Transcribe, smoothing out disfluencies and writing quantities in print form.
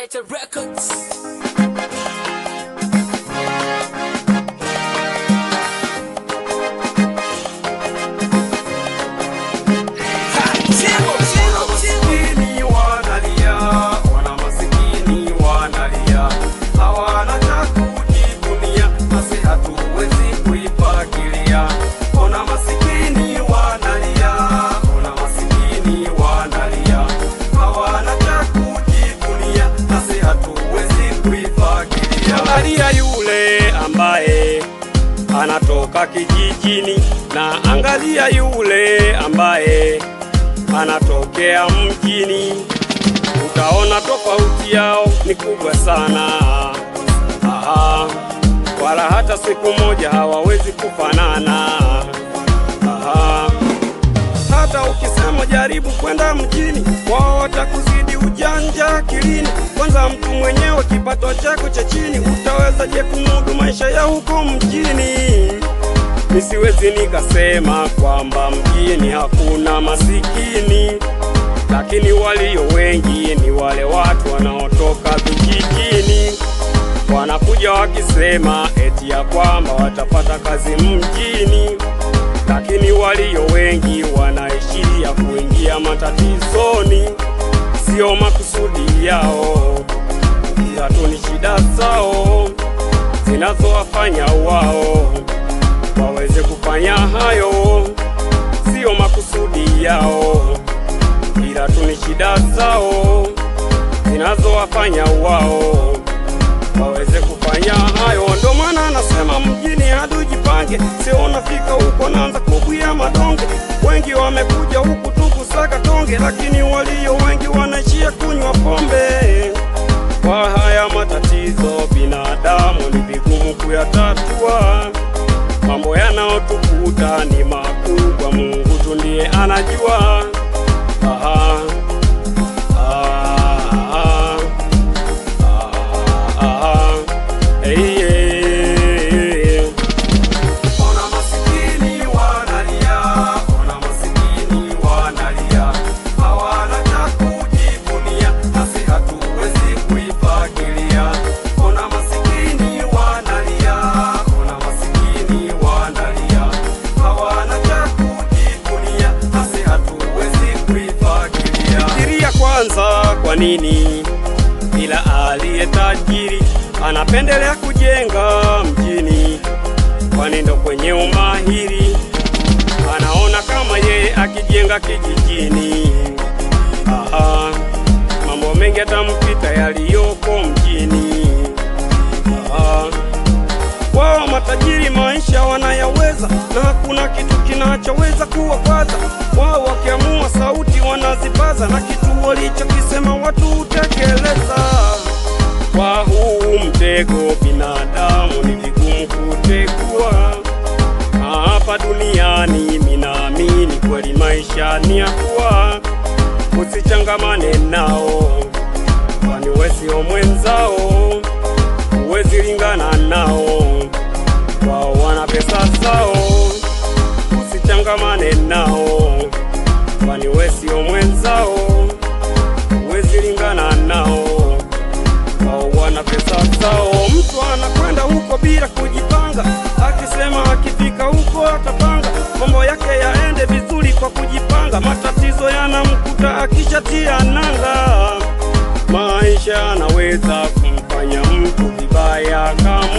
Better Records. Angalia yule ambaye anatoka kijijini na angalia yule ambaye anatokea mjini, utaona tofauti yao ni kubwa sana. Aha, wala hata siku moja hawawezi kufanana. Aha, hata ukisema jaribu kwenda mjini, wao watakuzidi ujanja akilini. Kwanza mtu mwenyewe kipato chako cha chini, utawezaje kumudu maisha ya huko mjini? Nisiwezi nikasema kwamba mjini hakuna masikini, lakini walio wengi ni wale watu wanaotoka vijijini. Wanakuja wakisema eti ya kwamba watapata kazi mjini, lakini walio wengi wanaishia kuingia matatizoni. Sio makusudi yao, ila tu ni shida zao zinazowafanya wao waweze kufanya hayo. Sio makusudi yao, ila tu ni shida zao zinazowafanya wao waweze kufanya hayo. Ndo maana nasema mjini hadi ujipange, sio unafika huko naanza kubuya madonge. Wengi wamekuja huku tu kusaka tonge, lakini walio wengi wanaishia kunywa pombe. Kwa haya matatizo binadamu ni vigumu kuyatatua. Mambo yanayotukuta ni makubwa, Mungu tu ndiye anajua. Aha. Kwa nini ila aliye tajiri anapendelea kujenga mjini? Kwani ndo kwenye umahiri, anaona kama yeye akijenga kijijini, aha, mambo mengi atampita yaliyoko mjini. Aha, wao matajiri maisha wanayaweza, na hakuna kitu kinachoweza kuwakwaza. Wao wakiamua sauti wanazipaza, na kitu walichokisema watu utekeleza. Kwa huu mtego binadamu ni vigumu kutegua. Hapa duniani minaamini kweli maisha ni ya kuwa, usichangamane nao, kwani wewe sio mwenzao, huwezi lingana nao, wao wana pesa zao. Usichangamane nao, kwani wewe sio mwenzao, huwezi lingana nao, wao wana pesa zao. Mtu anakwenda huko bila kujipanga, akisema akifika huko atapanga mambo yake yaende vizuri kwa kujipanga. Matatizo yanamkuta akishatia nanga. Maisha yanaweza kumfanya mtu vibaya kama